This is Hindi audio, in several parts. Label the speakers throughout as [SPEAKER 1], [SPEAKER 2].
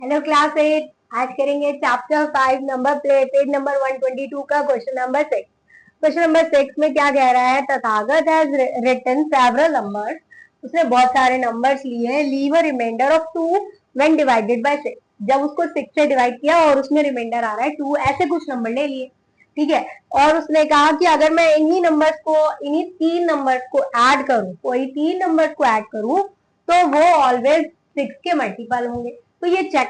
[SPEAKER 1] Hello class 8। आज करेंगे chapter 5 number plate page number 122 का क्वेश्चन नंबर 6। क्वेश्चन नंबर 6 में क्या कह रहा है, Tathagat has written several numbers. उसने बहुत सारे नंबर्स लिए हैं। Leave a remainder of 2 when divided by 6। जब उसको 6 से डिवाइड किया और उसमें रिमाइंडर आ रहा है 2, ऐसे कुछ नंबर ले लिए। ठीक है। और उसने कहा कि अगर मैं इन्हीं तीन नंबर्स को ऐड करूं, कोई तीन नंबर्स को ऐड करूं, तो वो ऑलवेज 6 के मल्टीपल होंगे। तो ये चेक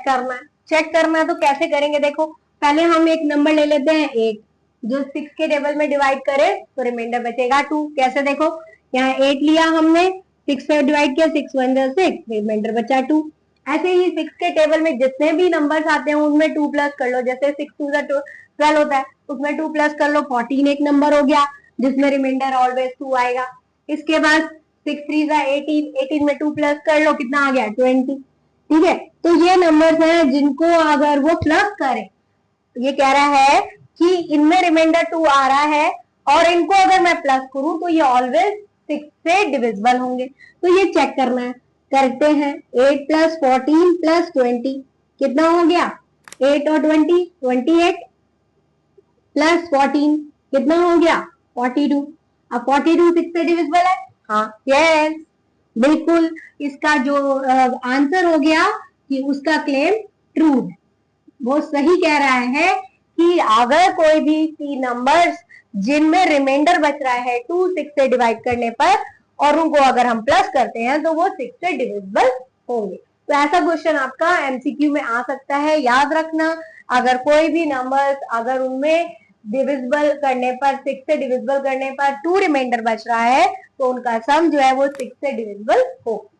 [SPEAKER 1] करना है तो कैसे करेंगे, देखो पहले हम एक नंबर ले लेते हैं 8, जो 6 के टेबल में डिवाइड करे तो रिमाइंडर बचेगा 2। कैसे, देखो यहाँ 8 लिया हमने, 6 से डिवाइड किया, 6 1 6, रिमाइंडर बचा 2। ऐसे ही 6 के टेबल में जितने भी नंबर्स आते हैं उनमें 2 प्लस कर लो। जैसे 6 2 12 होता है, उसमें 2 प्लस कर लो, 14 एक नंबर हो गया जिसमें रिमाइंडर ऑलवेज 2 आएगा। इसके बाद 6 3 18, 18 में 2 प्लस कर लो, कितना आ गया 20। ठीक है। तो ये नंबर्स हैं जिनको अगर वो प्लस करें, ये कह रहा है कि इनमें रिमाइंडर 2 आ रहा है और इनको अगर मैं प्लस करूं तो ये ऑलवेज 6 से डिविजिबल होंगे। तो ये चेक करना है, करते हैं। 8 प्लस 14 प्लस 20 कितना हो गया, 8 और 20 28, प्लस 14 कितना हो गया 42। अब 42 6 से डिविजिबल है, हाँ यस बिल्कुल। इसका जो आंसर हो गया कि उसका क्लेम ट्रू है, वो सही कह रहा है कि अगर कोई भी तीन नंबर्स जिनमें रिमाइंडर बच रहा है 2 6 से डिवाइड करने पर और उनको अगर हम प्लस करते हैं तो वो 6 से डिविजिबल होंगे। तो ऐसा क्वेश्चन आपका एमसीक्यू में आ सकता है, याद रखना। अगर कोई भी नंबर्स अगर उनमें डिविजिबल करने पर 6 से डिविजिबल करने पर 2 रिमाइंडर बच रहा है तो उनका सम जो है वो 6 से डिविजिबल हो।